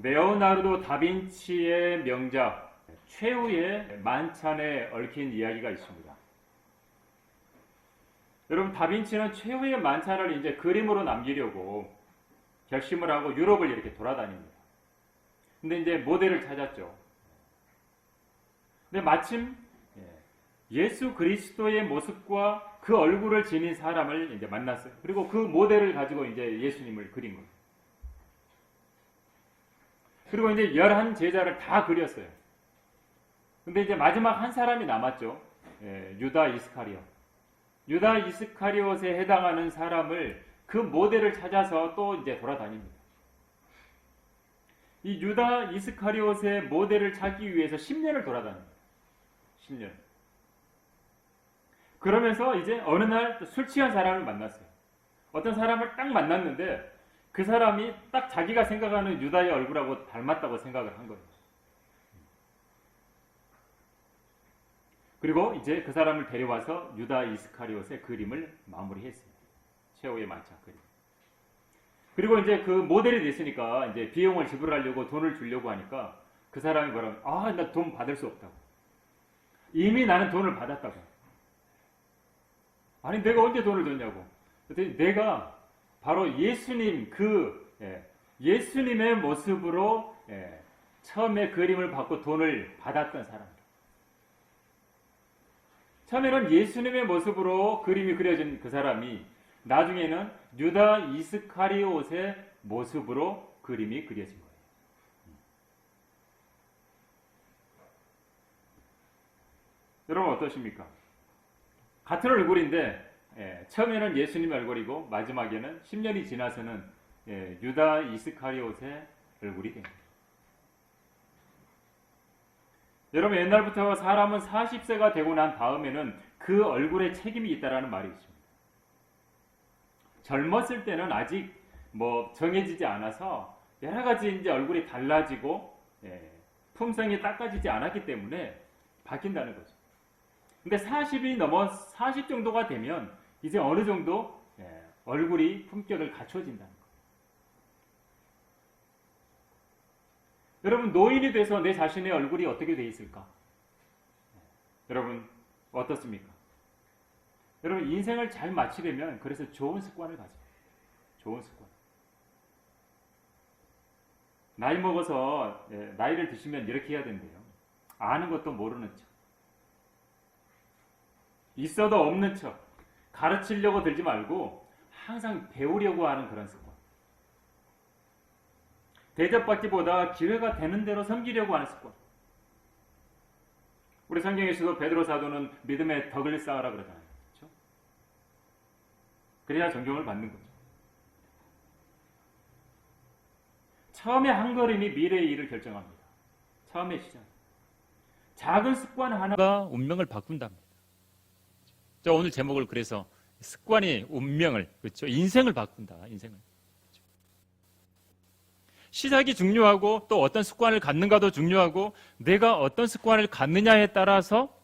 레오나르도 다빈치의 명작 최후의 만찬에 얽힌 이야기가 있습니다. 여러분, 다빈치는 최후의 만찬을 이제 그림으로 남기려고 결심을 하고 유럽을 이렇게 돌아다닙니다. 근데 이제 모델을 찾았죠. 근데 마침 예수 그리스도의 모습과 그 얼굴을 지닌 사람을 이제 만났어요. 그리고 그 모델을 가지고 이제 예수님을 그린 거예요. 그리고 이제 11 제자를 다 그렸어요. 근데 이제 마지막 한 사람이 남았죠. 유다 이스카리옷. 유다 이스카리옷에 해당하는 사람을 그 모델을 찾아서 또 이제 돌아다닙니다. 이 유다 이스카리옷의 모델을 찾기 위해서 10년을 돌아다닙니다. 10년. 그러면서 이제 어느 날 술 취한 사람을 만났어요. 어떤 사람을 딱 만났는데 그 사람이 딱 자기가 생각하는 유다의 얼굴하고 닮았다고 생각을 한 거예요. 그리고 이제 그 사람을 데려와서 유다 이스카리옷의 그림을 마무리했어요. 최후의 만찬 그림. 그리고 이제 그 모델이 됐으니까 이제 비용을 지불하려고 돈을 주려고 하니까 그 사람이 뭐라고, 나 돈 받을 수 없다고. 이미 나는 돈을 받았다고. 아니, 내가 언제 돈을 줬냐고. 그랬더니 내가 바로 예수님 예수님의 모습으로 처음에 그림을 받고 돈을 받았던 사람. 처음에는 예수님의 모습으로 그림이 그려진 그 사람이 나중에는 유다 이스카리옷의 모습으로 그림이 그려진 거예요. 여러분 어떠십니까? 같은 얼굴인데 처음에는 예수님의 얼굴이고 마지막에는 10년이 지나서는 유다 이스카리옷의 얼굴이 됩니다. 여러분, 옛날부터 사람은 40세가 되고 난 다음에는 그 얼굴에 책임이 있다라는 말이 있습니다. 젊었을 때는 아직 정해지지 않아서 여러 가지 이제 얼굴이 달라지고 품성이 닦아지지 않았기 때문에 바뀐다는 거죠. 근데 40 정도가 되면 이제 어느 정도 얼굴이 품격을 갖춰진다는 거예요. 여러분, 노인이 돼서 내 자신의 얼굴이 어떻게 돼 있을까? 여러분 어떻습니까? 여러분, 인생을 잘 마치려면 그래서 좋은 습관을 가져요. 좋은 습관. 나이 먹어서 나이를 드시면 이렇게 해야 된대요. 아는 것도 모르는 척. 있어도 없는 척. 가르치려고 들지 말고 항상 배우려고 하는 그런 습관. 대접받기보다 기회가 되는 대로 섬기려고 하는 습관. 우리 성경에서도 베드로 사도는 믿음의 덕을 쌓으라 그러잖아요. 그렇죠? 그래야 존경을 받는 거죠. 처음에 한 걸음이 미래의 일을 결정합니다. 처음의 시작. 작은 습관 하나가 운명을 바꾼답니다. 자, 오늘 제목을 그래서 습관이 운명을, 그렇죠? 인생을 바꾼다. 인생을. 시작이 중요하고 또 어떤 습관을 갖는가도 중요하고 내가 어떤 습관을 갖느냐에 따라서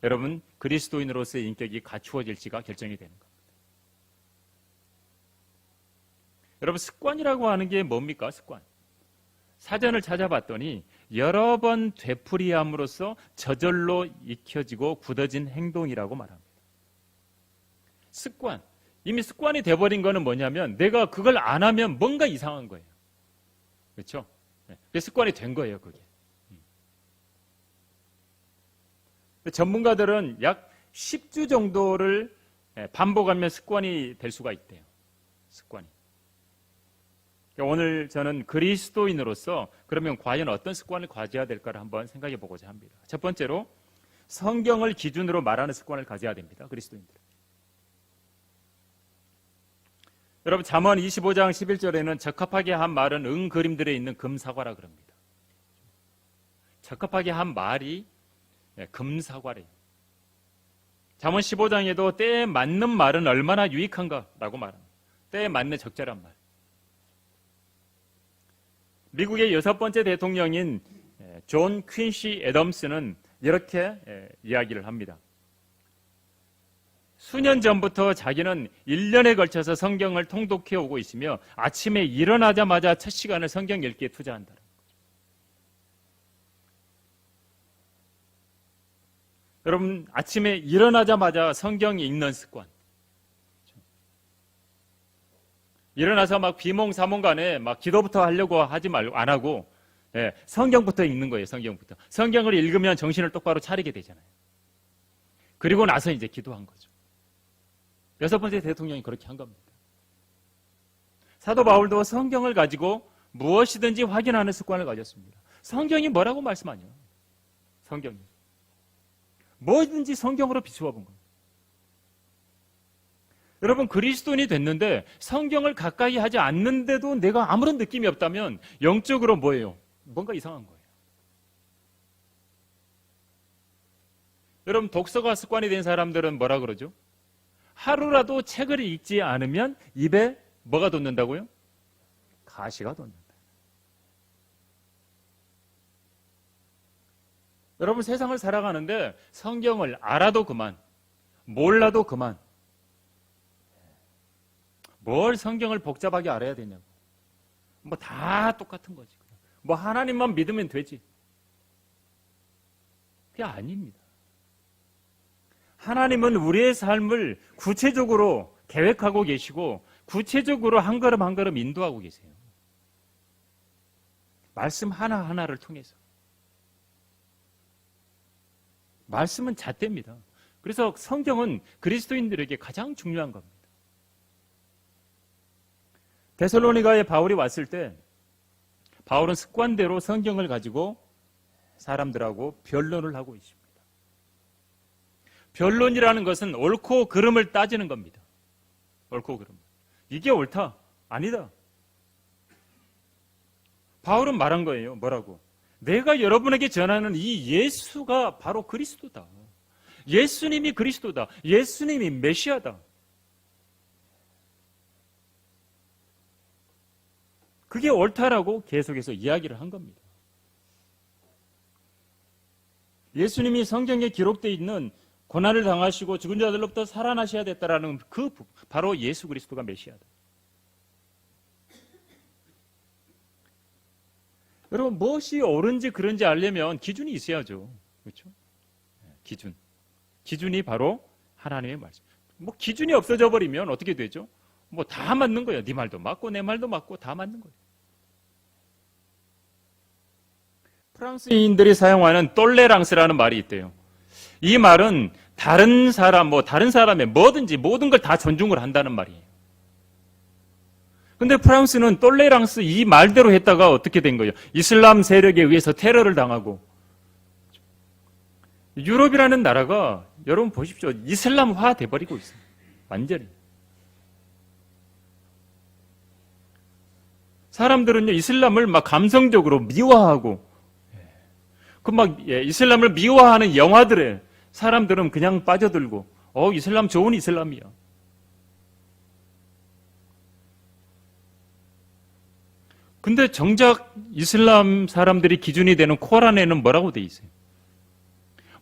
여러분 그리스도인으로서의 인격이 갖추어질지가 결정이 되는 겁니다. 여러분, 습관이라고 하는 게 뭡니까? 습관. 사전을 찾아봤더니 여러 번 되풀이함으로써 저절로 익혀지고 굳어진 행동이라고 말합니다. 습관. 이미 습관이 돼버린 거는 뭐냐면 내가 그걸 안 하면 뭔가 이상한 거예요. 그렇죠? 그게 습관이 된 거예요, 그게. 전문가들은 약 10주 정도를 반복하면 습관이 될 수가 있대요. 습관이. 오늘 저는 그리스도인으로서 그러면 과연 어떤 습관을 가져야 될까를 한번 생각해 보고자 합니다. 첫 번째로 성경을 기준으로 말하는 습관을 가져야 됩니다. 그리스도인들. 여러분, 잠언 25장 11절에는 적합하게 한 말은 그림들에 있는 금사과라 그럽니다. 적합하게 한 말이 금사과래요. 잠언 15장에도 때에 맞는 말은 얼마나 유익한가라고 말합니다. 때에 맞는 적절한 말. 미국의 6번째 대통령인 존 퀸시 애덤스는 이렇게 이야기를 합니다. 수년 전부터 자기는 1년에 걸쳐서 성경을 통독해 오고 있으며 아침에 일어나자마자 첫 시간을 성경 읽기에 투자한다. 여러분 아침에 일어나자마자 성경 읽는 습관. 일어나서 막 비몽사몽간에 막 기도부터 하려고 하지 말고 안 하고 성경부터 읽는 거예요. 성경부터. 성경을 읽으면 정신을 똑바로 차리게 되잖아요. 그리고 나서 이제 기도한 거죠. 6번째 대통령이 그렇게 한 겁니다. 사도 바울도 성경을 가지고 무엇이든지 확인하는 습관을 가졌습니다. 성경이 뭐라고 말씀하냐? 성경이. 뭐든지 성경으로 비추어 본 겁니다. 여러분 그리스도인이 됐는데 성경을 가까이 하지 않는데도 내가 아무런 느낌이 없다면 영적으로 뭐예요? 뭔가 이상한 거예요. 여러분 독서가 습관이 된 사람들은 뭐라 그러죠? 하루라도 책을 읽지 않으면 입에 뭐가 돋는다고요? 가시가 돋는다. 여러분 세상을 살아가는데 성경을 알아도 그만, 몰라도 그만. 뭘 성경을 복잡하게 알아야 되냐고. 뭐 다 똑같은 거지. 뭐 하나님만 믿으면 되지. 그게 아닙니다. 하나님은 우리의 삶을 구체적으로 계획하고 계시고 구체적으로 한 걸음 한 걸음 인도하고 계세요. 말씀 하나하나를 통해서. 말씀은 잣대입니다. 그래서 성경은 그리스도인들에게 가장 중요한 겁니다. 데살로니가에 바울이 왔을 때 바울은 습관대로 성경을 가지고 사람들하고 변론을 하고 있습니다. 변론이라는 것은 옳고 그름을 따지는 겁니다. 옳고 그름. 이게 옳다? 아니다. 바울은 말한 거예요. 뭐라고? 내가 여러분에게 전하는 이 예수가 바로 그리스도다. 예수님이 그리스도다. 예수님이 메시아다. 그게 옳다라고 계속해서 이야기를 한 겁니다. 예수님이 성경에 기록되어 있는 고난을 당하시고 죽은 자들로부터 살아나셔야 됐다라는 그 바로 예수 그리스도가 메시아다. 여러분 무엇이 옳은지 그런지 알려면 기준이 있어야죠. 그렇죠? 기준이 바로 하나님의 말씀. 뭐 기준이 없어져 버리면 어떻게 되죠? 뭐 다 맞는 거예요. 네 말도 맞고 내 말도 맞고 다 맞는 거예요. 프랑스인들이 사용하는 똘레랑스라는 말이 있대요. 이 말은 다른 사람의 뭐든지 모든 걸 다 존중을 한다는 말이에요. 근데 프랑스는 똘레랑스 이 말대로 했다가 어떻게 된 거예요? 이슬람 세력에 의해서 테러를 당하고 유럽이라는 나라가 여러분 보십시오. 이슬람화 돼버리고 있어요. 완전히. 사람들은요 이슬람을 막 감성적으로 미화하고 이슬람을 미화하는 영화들에 사람들은 그냥 빠져들고 이슬람 좋은 이슬람이야. 근데 정작 이슬람 사람들이 기준이 되는 코란에는 뭐라고 돼 있어요?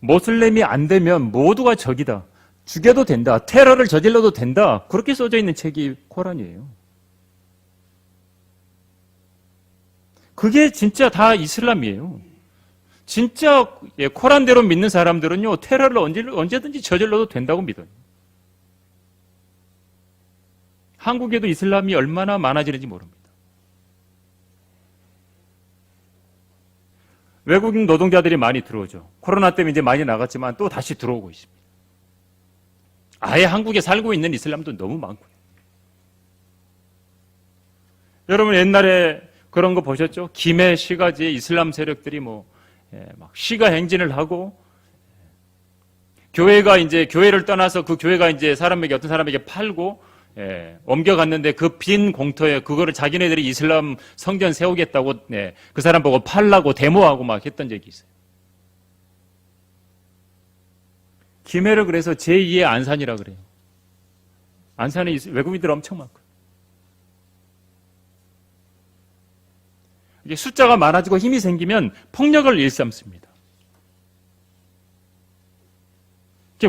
모슬렘이 안 되면 모두가 적이다. 죽여도 된다. 테러를 저질러도 된다. 그렇게 써져 있는 책이 코란이에요. 그게 진짜 다 이슬람이에요. 진짜 코란대로 믿는 사람들은요 테러를 언제든지 저질러도 된다고 믿어요. 한국에도 이슬람이 얼마나 많아지는지 모릅니다. 외국인 노동자들이 많이 들어오죠. 코로나 때문에 이제 많이 나갔지만 또 다시 들어오고 있습니다. 아예 한국에 살고 있는 이슬람도 너무 많고요. 여러분 옛날에 그런 거 보셨죠? 김해 시가지에 이슬람 세력들이 막 시가 행진을 하고 교회를 떠나서 그 교회가 이제 어떤 사람에게 팔고 옮겨갔는데 그 빈 공터에 그거를 자기네들이 이슬람 성전 세우겠다고 그 사람 보고 팔라고 데모하고 막 했던 적이 있어요. 김해를 그래서 제2의 안산이라 그래요. 안산에 외국인들 엄청 많고. 이게 숫자가 많아지고 힘이 생기면 폭력을 일삼습니다.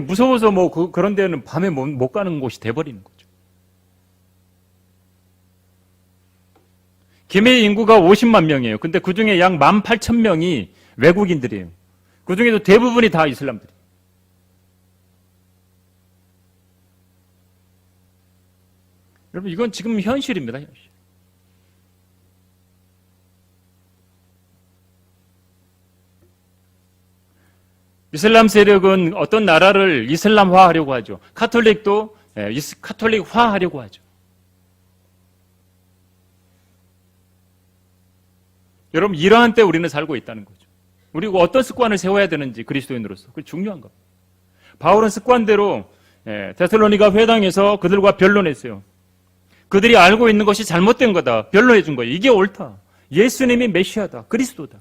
무서워서 그런 데는 밤에 못 가는 곳이 돼버리는 거죠. 김해의 인구가 50만 명이에요. 근데 그 중에 약 18,000명이 외국인들이에요. 그 중에도 대부분이 다 이슬람들이에요. 여러분, 이건 지금 현실입니다. 현실. 이슬람 세력은 어떤 나라를 이슬람화하려고 하죠. 카톨릭도 카톨릭화하려고 하죠. 여러분, 이러한 때 우리는 살고 있다는 거죠. 우리가 어떤 습관을 세워야 되는지 그리스도인으로서 그게 중요한 겁니다. 바울은 습관대로 데살로니가 회당에서 그들과 변론했어요. 그들이 알고 있는 것이 잘못된 거다. 변론해 준 거예요. 이게 옳다. 예수님이 메시아다. 그리스도다.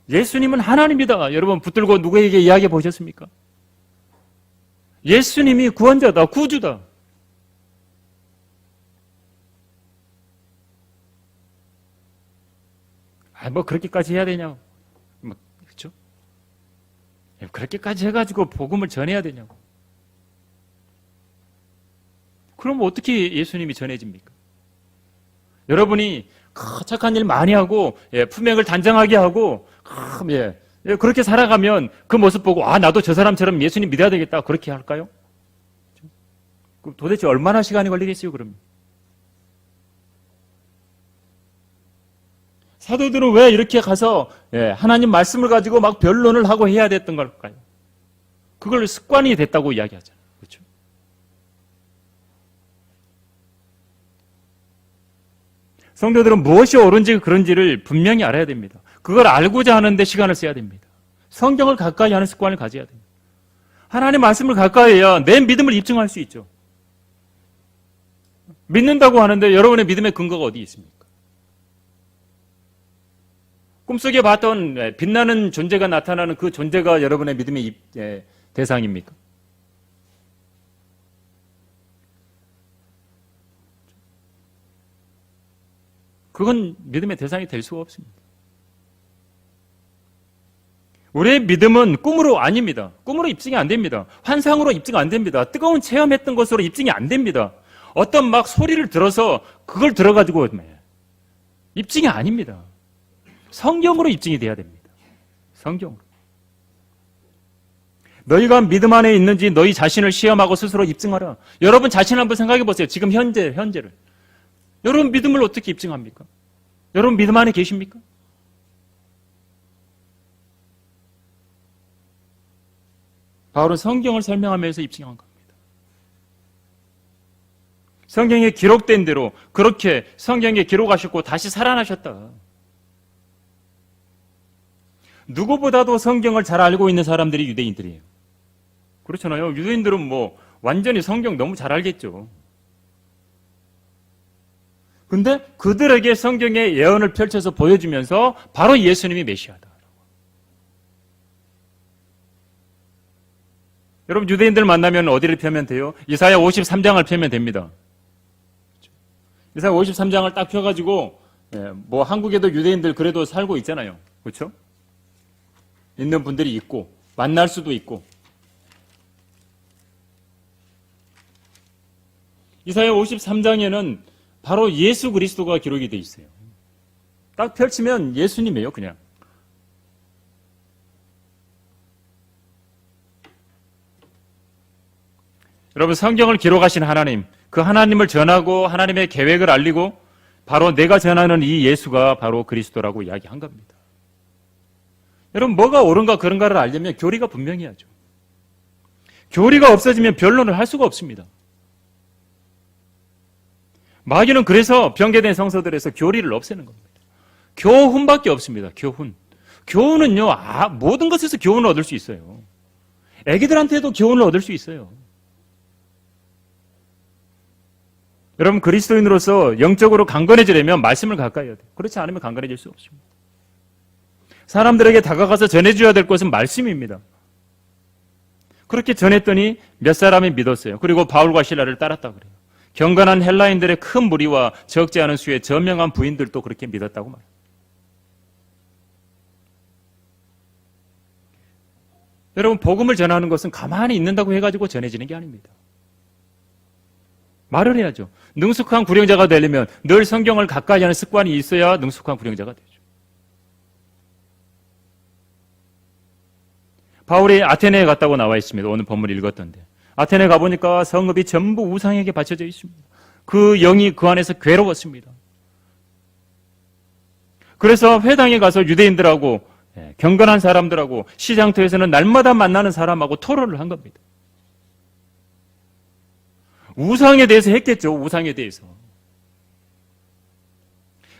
예수님은 하나님이다. 여러분 붙들고 누구에게 이야기해 보셨습니까? 예수님이 구원자다. 구주다. 뭐 그렇게까지 해야 되냐고. 그렇죠? 그렇게까지 해가지고 복음을 전해야 되냐고. 그럼 어떻게 예수님이 전해집니까? 여러분이 착한 일 많이 하고 품행을 단정하게 하고 그렇게 살아가면 그 모습 보고 나도 저 사람처럼 예수님 믿어야 되겠다 그렇게 할까요? 그럼 도대체 얼마나 시간이 걸리겠어요? 그러면 사도들은 왜 이렇게 가서 하나님 말씀을 가지고 막 변론을 하고 해야 됐던 걸까요? 그걸 습관이 됐다고 이야기하잖아요. 그렇죠? 성도들은 무엇이 옳은지 그런지를 분명히 알아야 됩니다. 그걸 알고자 하는데 시간을 써야 됩니다. 성경을 가까이 하는 습관을 가져야 됩니다. 하나님 말씀을 가까이 해야 내 믿음을 입증할 수 있죠. 믿는다고 하는데 여러분의 믿음의 근거가 어디 있습니까? 꿈속에 봤던 빛나는 존재가 나타나는 그 존재가 여러분의 믿음의 대상입니까? 그건 믿음의 대상이 될 수가 없습니다. 우리의 믿음은 꿈으로 아닙니다. 꿈으로 입증이 안 됩니다. 환상으로 입증 안 됩니다. 뜨거운 체험했던 것으로 입증이 안 됩니다. 어떤 막 소리를 들어서 그걸 들어가지고 입증이 아닙니다. 성경으로 입증이 돼야 됩니다. 성경으로. 너희가 믿음 안에 있는지 너희 자신을 시험하고 스스로 입증하라. 여러분 자신 한번 생각해 보세요. 지금 현재를. 여러분 믿음을 어떻게 입증합니까? 여러분 믿음 안에 계십니까? 바울은 성경을 설명하면서 입증한 겁니다. 성경에 기록된 대로 그렇게 성경에 기록하셨고 다시 살아나셨다. 누구보다도 성경을 잘 알고 있는 사람들이 유대인들이에요. 그렇잖아요. 유대인들은 뭐 완전히 성경 너무 잘 알겠죠. 근데 그들에게 성경의 예언을 펼쳐서 보여주면서 바로 예수님이 메시아다. 여러분 유대인들 만나면 어디를 펴면 돼요? 이사야 53장을 펴면 됩니다. 이사야 53장을 딱 펴가지고 뭐 한국에도 유대인들 그래도 살고 있잖아요. 그렇죠? 있는 분들이 있고 만날 수도 있고 이사야 53장에는 바로 예수 그리스도가 기록이 되어 있어요. 딱 펼치면 예수님이에요. 그냥. 여러분 성경을 기록하신 하나님, 그 하나님을 전하고 하나님의 계획을 알리고 바로 내가 전하는 이 예수가 바로 그리스도라고 이야기한 겁니다. 여러분 뭐가 옳은가 그런가를 알려면 교리가 분명해야죠. 교리가 없어지면 변론을 할 수가 없습니다. 마귀는 그래서 변개된 성서들에서 교리를 없애는 겁니다. 교훈밖에 없습니다. 교훈. 교훈은요, 모든 것에서 교훈을 얻을 수 있어요. 애기들한테도 교훈을 얻을 수 있어요. 여러분 그리스도인으로서 영적으로 강건해지려면 말씀을 가까이 해야 돼요. 그렇지 않으면 강건해질 수 없습니다. 사람들에게 다가가서 전해줘야 될 것은 말씀입니다. 그렇게 전했더니 몇 사람이 믿었어요. 그리고 바울과 실라를 따랐다고 그래요. 경건한 헬라인들의 큰 무리와 적지 않은 수의 저명한 부인들도 그렇게 믿었다고 말해요. 여러분 복음을 전하는 것은 가만히 있는다고 해가지고 전해지는 게 아닙니다. 말을 해야죠. 능숙한 구령자가 되려면 늘 성경을 가까이 하는 습관이 있어야 능숙한 구령자가 되죠. 바울이 아테네에 갔다고 나와 있습니다. 오늘 본문 읽었던데. 아테네 가보니까 성읍이 전부 우상에게 바쳐져 있습니다. 그 영이 그 안에서 괴로웠습니다. 그래서 회당에 가서 유대인들하고 경건한 사람들하고 시장터에서는 날마다 만나는 사람하고 토론을 한 겁니다. 우상에 대해서 했겠죠. 우상에 대해서.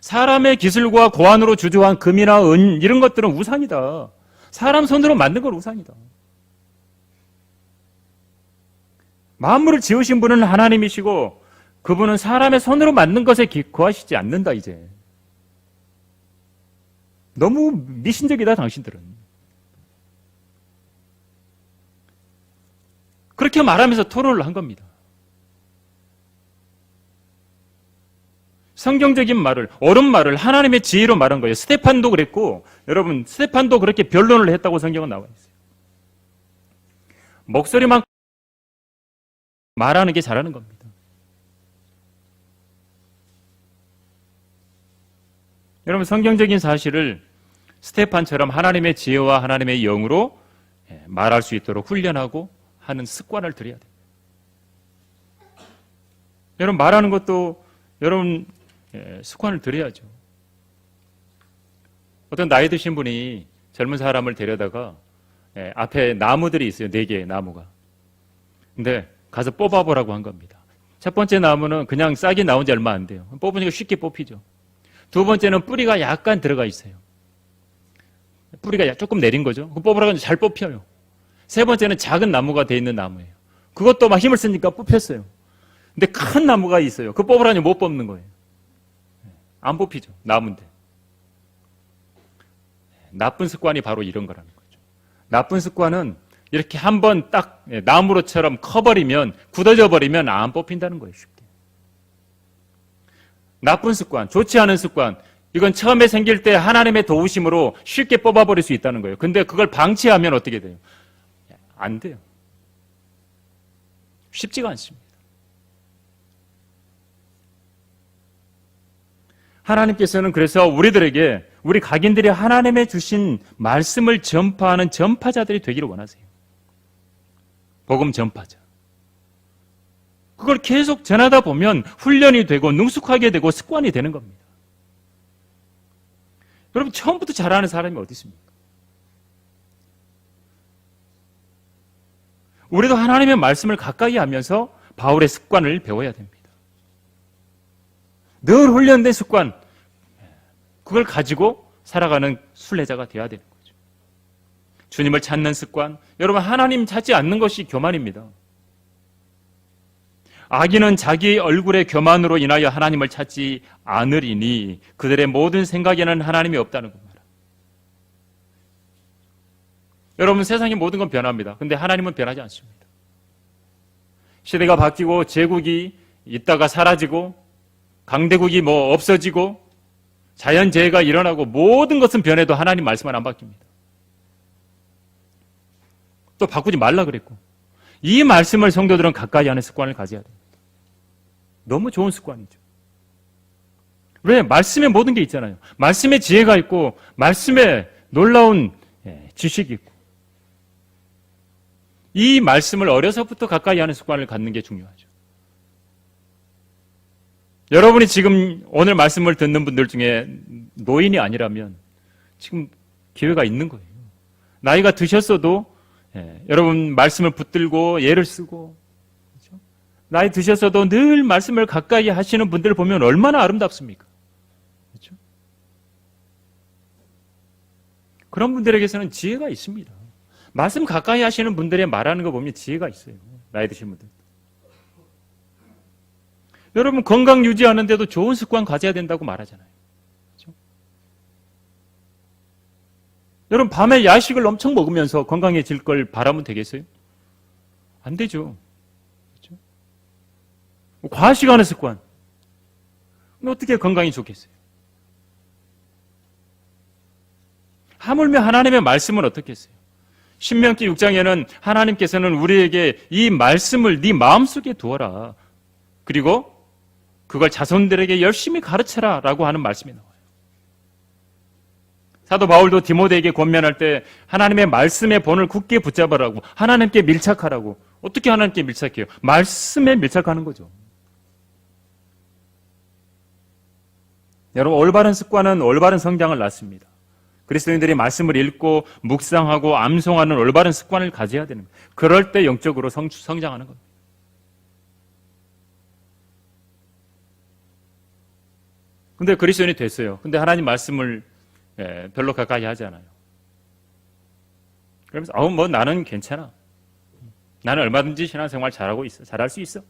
사람의 기술과 고안으로 주조한 금이나 은 이런 것들은 우상이다. 사람 손으로 만든 건 우상이다. 만물을 지으신 분은 하나님이시고 그분은 사람의 손으로 만든 것에 거하시지 않는다 이제. 너무 미신적이다 당신들은. 그렇게 말하면서 토론을 한 겁니다. 성경적인 말을, 옳은 말을 하나님의 지혜로 말한 거예요. 스테판도 그랬고, 여러분, 스테판도 그렇게 변론을 했다고 성경은 나와 있어요. 목소리만 말하는 게 잘하는 겁니다. 여러분, 성경적인 사실을 스테판처럼 하나님의 지혜와 하나님의 영으로 말할 수 있도록 훈련하고 하는 습관을 들여야 돼요. 여러분, 말하는 것도 여러분 습관을 들여야죠. 어떤 나이 드신 분이 젊은 사람을 데려다가 앞에 나무들이 있어요. 4개의 나무가. 근데 가서 뽑아보라고 한 겁니다. 첫 번째 나무는 그냥 싹이 나온 지 얼마 안 돼요. 뽑으니까 쉽게 뽑히죠. 두 번째는 뿌리가 약간 들어가 있어요. 뿌리가 조금 내린 거죠. 뽑으라고 하면 잘 뽑혀요. 세 번째는 작은 나무가 돼 있는 나무예요. 그것도 막 힘을 쓰니까 뽑혔어요. 근데 큰 나무가 있어요. 그거 뽑으라니 못 뽑는 거예요. 안 뽑히죠. 나무인데. 나쁜 습관이 바로 이런 거라는 거죠. 나쁜 습관은 이렇게 한번 딱 나무로처럼 커버리면, 굳어져 버리면 안 뽑힌다는 거예요. 쉽게. 나쁜 습관, 좋지 않은 습관, 이건 처음에 생길 때 하나님의 도우심으로 쉽게 뽑아버릴 수 있다는 거예요. 근데 그걸 방치하면 어떻게 돼요? 안 돼요. 쉽지가 않습니다. 하나님께서는 그래서 우리들에게, 우리 각인들이 하나님의 주신 말씀을 전파하는 전파자들이 되기를 원하세요. 복음 전파자. 그걸 계속 전하다 보면 훈련이 되고 능숙하게 되고 습관이 되는 겁니다. 여러분, 처음부터 잘하는 사람이 어디 있습니까? 우리도 하나님의 말씀을 가까이 하면서 바울의 습관을 배워야 됩니다. 늘 훈련된 습관, 그걸 가지고 살아가는 순례자가 되어야 되는 거죠. 주님을 찾는 습관, 여러분 하나님 찾지 않는 것이 교만입니다. 악인은 자기 얼굴의 교만으로 인하여 하나님을 찾지 않으리니 그들의 모든 생각에는 하나님이 없다는 겁니다. 여러분, 세상의 모든 건 변합니다. 근데 하나님은 변하지 않습니다. 시대가 바뀌고 제국이 있다가 사라지고 강대국이 없어지고 자연재해가 일어나고 모든 것은 변해도 하나님 말씀은 안 바뀝니다. 또 바꾸지 말라 그랬고, 이 말씀을 성도들은 가까이 하는 습관을 가져야 됩니다. 너무 좋은 습관이죠. 왜? 말씀에 모든 게 있잖아요. 말씀에 지혜가 있고 말씀에 놀라운 지식이 있고, 이 말씀을 어려서부터 가까이 하는 습관을 갖는 게 중요하죠. 여러분이 지금 오늘 말씀을 듣는 분들 중에 노인이 아니라면 지금 기회가 있는 거예요. 나이가 드셨어도 여러분 말씀을 붙들고 예를 쓰고, 그렇죠? 나이 드셨어도 늘 말씀을 가까이 하시는 분들을 보면 얼마나 아름답습니까? 그렇죠? 그런 분들에게서는 지혜가 있습니다. 말씀 가까이 하시는 분들의 말하는 거 보면 지혜가 있어요. 나이 드신 분들. 여러분 건강 유지하는데도 좋은 습관 가져야 된다고 말하잖아요. 그렇죠? 여러분 밤에 야식을 엄청 먹으면서 건강해질 걸 바라면 되겠어요? 안 되죠. 그렇죠? 과식하는 습관. 어떻게 건강이 좋겠어요? 하물며 하나님의 말씀은 어떻게 했어요? 신명기 6장에는 하나님께서는 우리에게 이 말씀을 네 마음속에 두어라. 그리고 그걸 자손들에게 열심히 가르쳐라 라고 하는 말씀이 나와요. 사도 바울도 디모데에게 권면할 때 하나님의 말씀의 본을 굳게 붙잡으라고, 하나님께 밀착하라고. 어떻게 하나님께 밀착해요? 말씀에 밀착하는 거죠. 여러분, 올바른 습관은 올바른 성장을 낳습니다. 그리스도인들이 말씀을 읽고 묵상하고 암송하는 올바른 습관을 가져야 되는 거예요. 그럴 때 영적으로 성장하는 겁니다. 근데 그리스도인이 됐어요. 근데 하나님 말씀을 별로 가까이 하지 않아요. 그러면서 뭐 나는 괜찮아. 나는 얼마든지 신앙생활 잘하고 있어. 잘할 수 있어.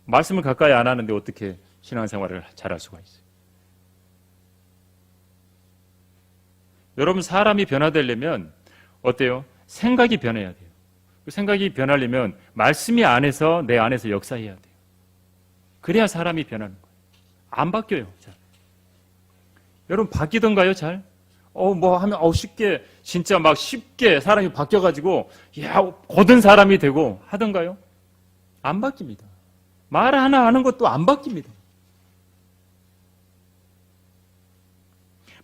말씀을 가까이 안 하는데 어떻게 신앙생활을 잘할 수가 있어요? 여러분, 사람이 변화되려면 어때요? 생각이 변해야 돼요. 그 생각이 변하려면 말씀이 안에서 내 안에서 역사해야 돼요. 그래야 사람이 변하는 거예요. 안 바뀌어요. 잘. 여러분, 바뀌던가요? 잘? 뭐 하면 쉽게, 진짜 막 쉽게 사람이 바뀌어가지고 고든 사람이 되고 하던가요? 안 바뀝니다. 말 하나 하는 것도 안 바뀝니다.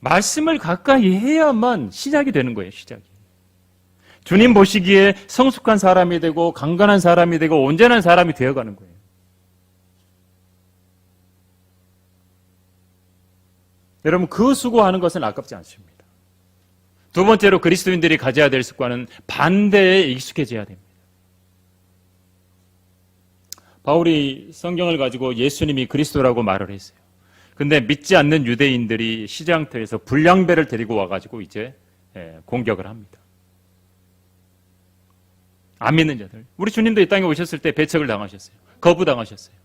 말씀을 가까이 해야만 시작이 되는 거예요. 시작이. 주님 보시기에 성숙한 사람이 되고 강건한 사람이 되고 온전한 사람이 되어가는 거예요. 여러분, 그 수고하는 것은 아깝지 않습니다. 두 번째로 그리스도인들이 가져야 될 습관은 반대에 익숙해져야 됩니다. 바울이 성경을 가지고 예수님이 그리스도라고 말을 했어요. 근데 믿지 않는 유대인들이 시장터에서 불량배를 데리고 와가지고 이제 공격을 합니다. 안 믿는 자들. 우리 주님도 이 땅에 오셨을 때 배척을 당하셨어요. 거부당하셨어요.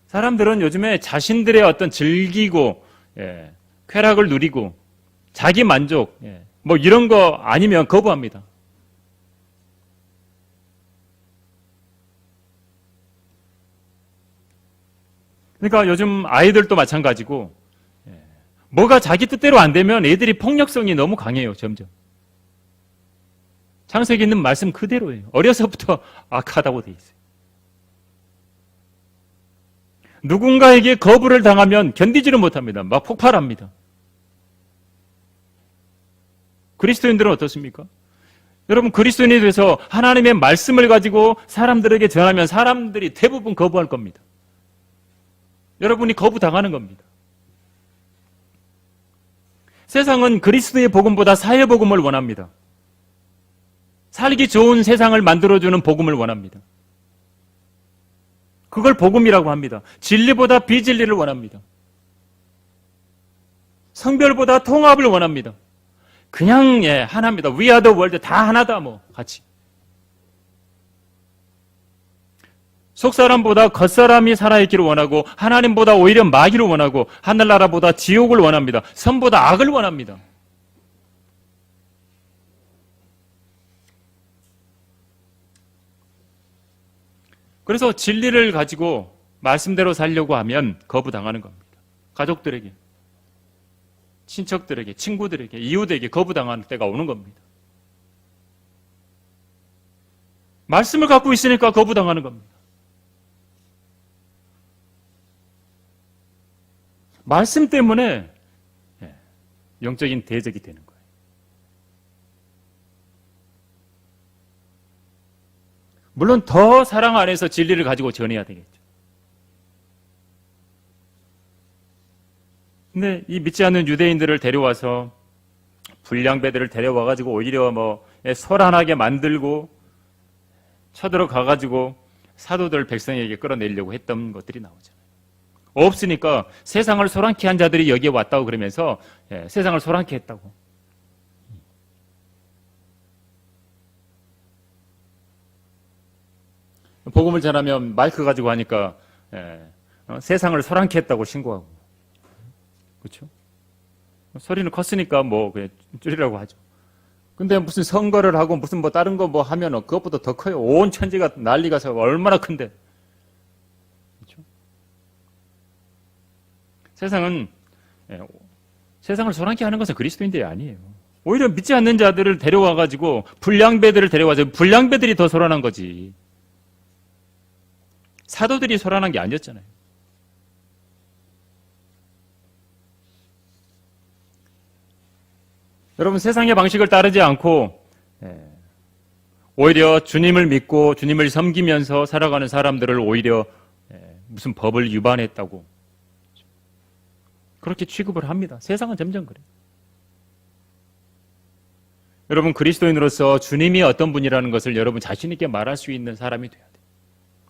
사람들은 요즘에 자신들의 어떤 즐기고 쾌락을 누리고 자기 만족 뭐 이런 거 아니면 거부합니다. 그러니까 요즘 아이들도 마찬가지고 뭐가 자기 뜻대로 안 되면 애들이 폭력성이 너무 강해요. 점점. 창세기 있는 말씀 그대로예요. 어려서부터 악하다고 돼 있어요. 누군가에게 거부를 당하면 견디지를 못합니다. 막 폭발합니다. 그리스도인들은 어떻습니까? 여러분, 그리스도인이 돼서 하나님의 말씀을 가지고 사람들에게 전하면 사람들이 대부분 거부할 겁니다. 여러분이 거부당하는 겁니다. 세상은 그리스도의 복음보다 사회 복음을 원합니다. 살기 좋은 세상을 만들어주는 복음을 원합니다. 그걸 복음이라고 합니다. 진리보다 비진리를 원합니다. 성별보다 통합을 원합니다. 그냥 하나입니다. We are the world. 다 하나다 뭐 같이. 속사람보다 겉사람이 살아있기를 원하고 하나님보다 오히려 마귀를 원하고 하늘나라보다 지옥을 원합니다. 선보다 악을 원합니다. 그래서 진리를 가지고 말씀대로 살려고 하면 거부당하는 겁니다. 가족들에게, 친척들에게, 친구들에게, 이웃에게 거부당하는 때가 오는 겁니다. 말씀을 갖고 있으니까 거부당하는 겁니다. 말씀 때문에 영적인 대적이 되는 거예요. 물론 더 사랑 안에서 진리를 가지고 전해야 되겠죠. 근데 이 믿지 않는 유대인들을 데려와서 불량배들을 데려와가지고 오히려 소란하게 만들고 쳐들어가가지고 사도들 백성에게 끌어내려고 했던 것들이 나오잖아요. 없으니까 세상을 소란케 한 자들이 여기에 왔다고 그러면서 세상을 소란케 했다고. 복음을 전하면 마이크 가지고 하니까 세상을 소란케 했다고 신고하고. 그렇죠? 소리는 컸으니까 그냥 줄이라고 하죠. 근데 무슨 선거를 하고 무슨 다른 거 하면 그것보다 더 커요. 온 천지가 난리가 서 얼마나 큰데. 그렇죠? 세상을 소란케 하는 것은 그리스도인들이 아니에요. 오히려 믿지 않는 자들을 데려와가지고 불량배들을 데려와서 불량배들이 더 소란한 거지. 사도들이 소란한 게 아니었잖아요. 여러분, 세상의 방식을 따르지 않고 오히려 주님을 믿고 주님을 섬기면서 살아가는 사람들을 오히려 무슨 법을 위반했다고 그렇게 취급을 합니다. 세상은 점점 그래요. 여러분, 그리스도인으로서 주님이 어떤 분이라는 것을 여러분 자신 있게 말할 수 있는 사람이 돼야 돼요.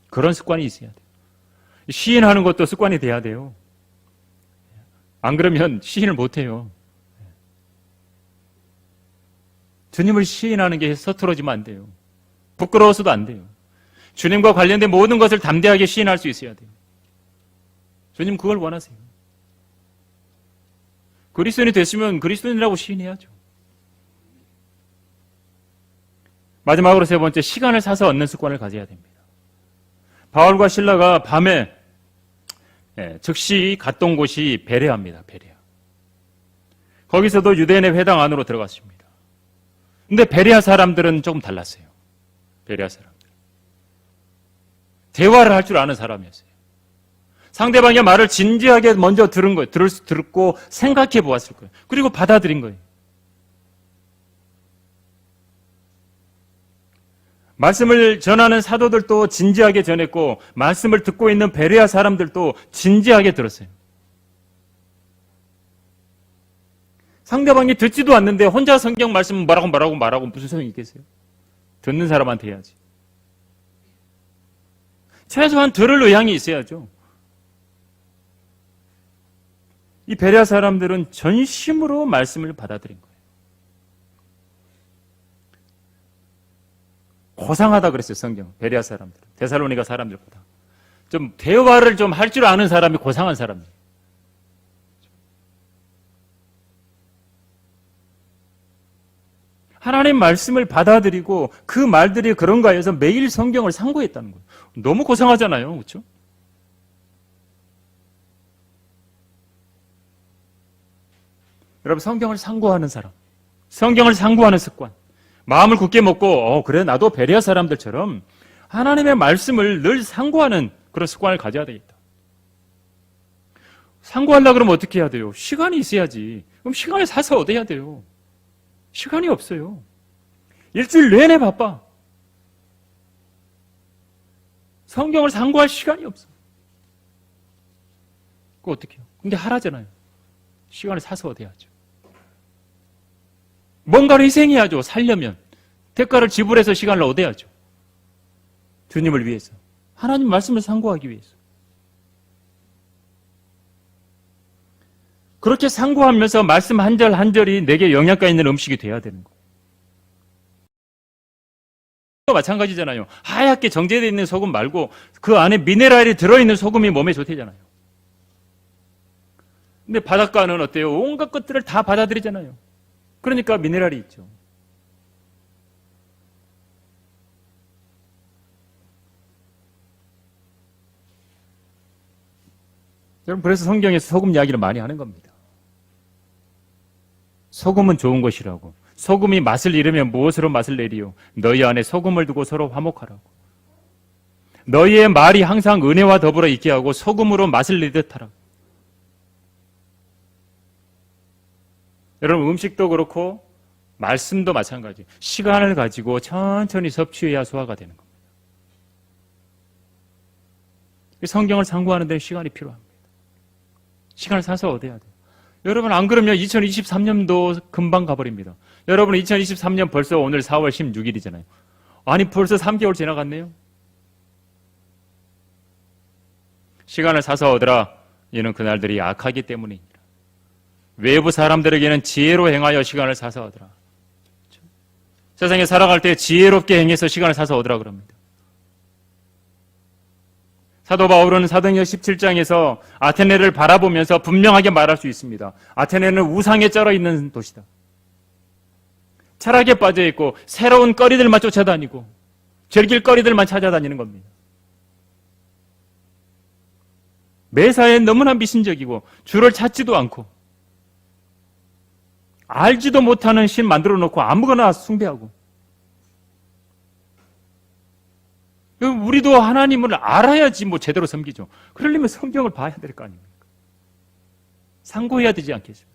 그런 습관이 있어야 돼요. 시인하는 것도 습관이 돼야 돼요. 안 그러면 시인을 못해요. 주님을 시인하는 게 서투러지면 안 돼요. 부끄러워서도 안 돼요. 주님과 관련된 모든 것을 담대하게 시인할 수 있어야 돼요. 주님 그걸 원하세요. 그리스도인이 됐으면 그리스도인이라고 시인해야죠. 마지막으로 세 번째, 시간을 사서 얻는 습관을 가져야 됩니다. 바울과 실라가 밤에 즉시 갔던 곳이 베레아입니다. 베레아. 거기서도 유대인의 회당 안으로 들어갔습니다. 근데 베레아 사람들은 조금 달랐어요. 베레아 사람들. 대화를 할 줄 아는 사람이었어요. 상대방의 말을 진지하게 먼저 들은 거예요. 듣고 생각해 보았을 거예요. 그리고 받아들인 거예요. 말씀을 전하는 사도들도 진지하게 전했고 말씀을 듣고 있는 베레아 사람들도 진지하게 들었어요. 상대방이 듣지도 않는데 혼자 성경 말씀 말하고 무슨 소용이 있겠어요? 듣는 사람한테 해야지. 최소한 들을 의향이 있어야죠. 이 베레아 사람들은 전심으로 말씀을 받아들인 거예요. 고상하다 그랬어요, 성경. 베레아 사람들, 데살로니가 사람들보다 좀 대화를 좀 할 줄 아는 사람이 고상한 사람이에요. 하나님 말씀을 받아들이고 그 말들이 그런가 해서 매일 성경을 상고했다는 거예요. 너무 고상하잖아요, 그렇죠? 여러분, 성경을 상고하는 사람, 성경을 상고하는 습관, 마음을 굳게 먹고 그래 나도 베레아 사람들처럼 하나님의 말씀을 늘 상고하는 그런 습관을 가져야 되겠다. 상고하려고 그러면 어떻게 해야 돼요? 시간이 있어야지. 그럼 시간을 사서 얻어야 돼요. 시간이 없어요. 일주일 내내 바빠. 성경을 상고할 시간이 없어. 그거 어떻게 해요? 근데 하라잖아요. 시간을 사서 얻어야죠. 뭔가를 희생해야죠. 살려면. 대가를 지불해서 시간을 얻어야죠. 주님을 위해서. 하나님 말씀을 상고하기 위해서. 그렇게 상고하면서 말씀 한 절 한 절이 내게 영양가 있는 음식이 돼야 되는 거예요. 마찬가지잖아요. 하얗게 정제되어 있는 소금 말고 그 안에 미네랄이 들어있는 소금이 몸에 좋대잖아요. 근데 바닷가는 어때요? 온갖 것들을 다 받아들이잖아요. 그러니까 미네랄이 있죠. 여러분, 그래서 성경에서 소금 이야기를 많이 하는 겁니다. 소금은 좋은 것이라고. 소금이 맛을 잃으면 무엇으로 맛을 내리요? 너희 안에 소금을 두고 서로 화목하라고. 너희의 말이 항상 은혜와 더불어 있게 하고 소금으로 맛을 내듯 하라고. 여러분, 음식도 그렇고 말씀도 마찬가지. 시간을 가지고 천천히 섭취해야 소화가 되는 겁니다. 성경을 상고하는 데는 시간이 필요합니다. 시간을 사서 얻어야 돼요. 여러분, 안 그러면 2023년도 금방 가버립니다. 여러분, 2023년 벌써 오늘 4월 16일이잖아요. 아니, 벌써 3개월 지나갔네요. 시간을 사서 얻으라. 이는 그날들이 악하기 때문이니라. 외부 사람들에게는 지혜로 행하여 시간을 사서 얻으라. 그렇죠? 세상에 살아갈 때 지혜롭게 행해서 시간을 사서 얻으라 그럽니다. 사도 바울은 사도행전 17장에서 아테네를 바라보면서 분명하게 말할 수 있습니다. 아테네는 우상에 쩔어 있는 도시다. 철학에 빠져 있고 새로운 거리들만 쫓아다니고 즐길 거리들만 찾아다니는 겁니다. 매사에 너무나 미신적이고 주를 찾지도 않고 알지도 못하는 신 만들어 놓고 아무거나 숭배하고. 우리도 하나님을 알아야지 뭐 제대로 섬기죠. 그러려면 성경을 봐야 될 거 아닙니까? 상고해야 되지 않겠습니까?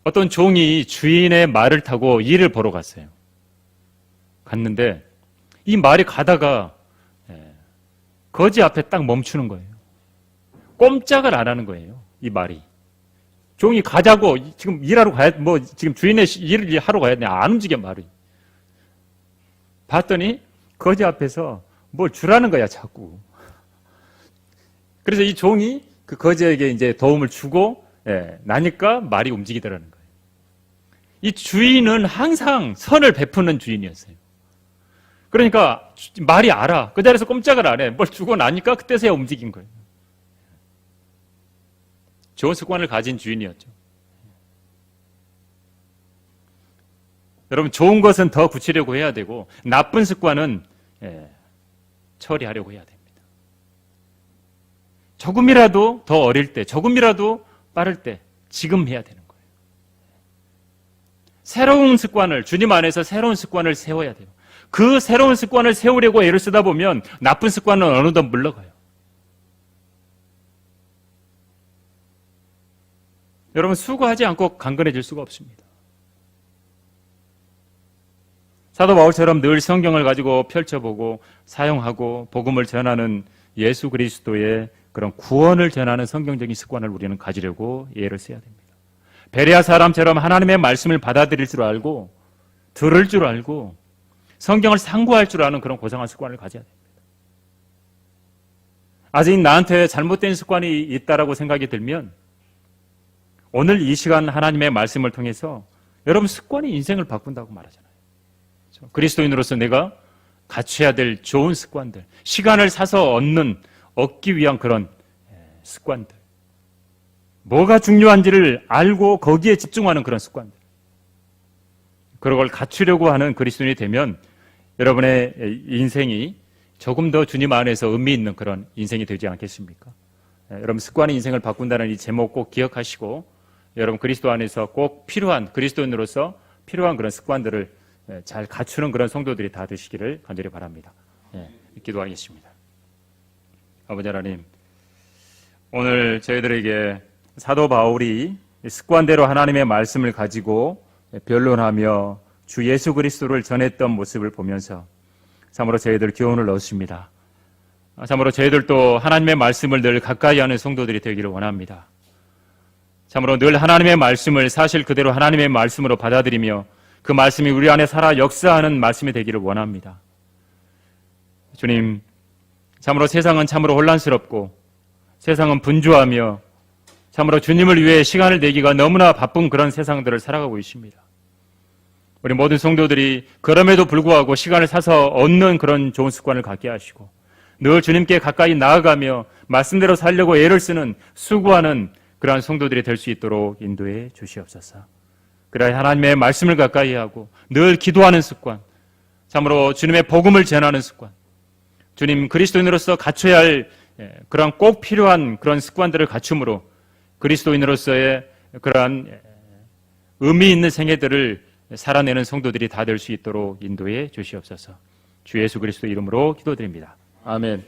어떤 종이 주인의 말을 타고 일을 보러 갔어요. 갔는데 이 말이 가다가 거지 앞에 딱 멈추는 거예요. 꼼짝을 안 하는 거예요. 이 말이. 종이 가자고 지금 일하러 가야 지금 주인의 일을 하러 가야 돼. 안 움직여 말이. 봤더니 거지 앞에서 뭘 주라는 거야 자꾸. 그래서 이 종이 그 거지에게 이제 도움을 주고 나니까 말이 움직이더라는 거예요. 이 주인은 항상 선을 베푸는 주인이었어요. 그러니까 말이 알아. 그 자리에서 꼼짝을 안 해. 뭘 주고 나니까 그때서야 움직인 거예요. 좋은 습관을 가진 주인이었죠. 여러분, 좋은 것은 더 굳히려고 해야 되고 나쁜 습관은 처리하려고 해야 됩니다. 조금이라도 더 어릴 때, 조금이라도 빠를 때 지금 해야 되는 거예요. 새로운 습관을, 주님 안에서 새로운 습관을 세워야 돼요. 그 새로운 습관을 세우려고 애를 쓰다 보면 나쁜 습관은 어느덧 물러가요. 여러분, 수고하지 않고 강건해질 수가 없습니다. 사도 바울처럼 늘 성경을 가지고 펼쳐보고 사용하고 복음을 전하는 예수 그리스도의 그런 구원을 전하는 성경적인 습관을 우리는 가지려고 예를 써야 됩니다. 베레아 사람처럼 하나님의 말씀을 받아들일 줄 알고 들을 줄 알고 성경을 상고할 줄 아는 그런 고상한 습관을 가져야 됩니다. 아직 나한테 잘못된 습관이 있다라고 생각이 들면 오늘 이 시간 하나님의 말씀을 통해서 여러분 습관이 인생을 바꾼다고 말하잖아요. 그렇죠? 그리스도인으로서 내가 갖춰야 될 좋은 습관들, 시간을 사서 얻기 위한 그런 습관들, 뭐가 중요한지를 알고 거기에 집중하는 그런 습관들, 그런 걸 갖추려고 하는 그리스도인이 되면 여러분의 인생이 조금 더 주님 안에서 의미 있는 그런 인생이 되지 않겠습니까? 여러분 습관이 인생을 바꾼다는 이 제목 꼭 기억하시고 여러분 그리스도 안에서 꼭 필요한 그리스도인으로서 필요한 그런 습관들을 잘 갖추는 그런 성도들이 다 되시기를 간절히 바랍니다. 기도하겠습니다. 아버지 하나님, 오늘 저희들에게 사도 바울이 습관대로 하나님의 말씀을 가지고 변론하며 주 예수 그리스도를 전했던 모습을 보면서 참으로 저희들 교훈을 얻습니다. 참으로 저희들도 하나님의 말씀을 늘 가까이 하는 성도들이 되기를 원합니다. 참으로 늘 하나님의 말씀을 사실 그대로 하나님의 말씀으로 받아들이며 그 말씀이 우리 안에 살아 역사하는 말씀이 되기를 원합니다. 주님, 참으로 세상은 참으로 혼란스럽고 세상은 분주하며 참으로 주님을 위해 시간을 내기가 너무나 바쁜 그런 세상들을 살아가고 있습니다. 우리 모든 성도들이 그럼에도 불구하고 시간을 사서 얻는 그런 좋은 습관을 갖게 하시고 늘 주님께 가까이 나아가며 말씀대로 살려고 애를 쓰는 수고하는 그러한 성도들이 될 수 있도록 인도해 주시옵소서. 그래야 하나님의 말씀을 가까이 하고 늘 기도하는 습관, 참으로 주님의 복음을 전하는 습관, 주님 그리스도인으로서 갖춰야 할 그러한 꼭 필요한 그런 습관들을 갖춤으로 그리스도인으로서의 그러한 의미 있는 생애들을 살아내는 성도들이 다 될 수 있도록 인도해 주시옵소서. 주 예수 그리스도 이름으로 기도드립니다. 아멘.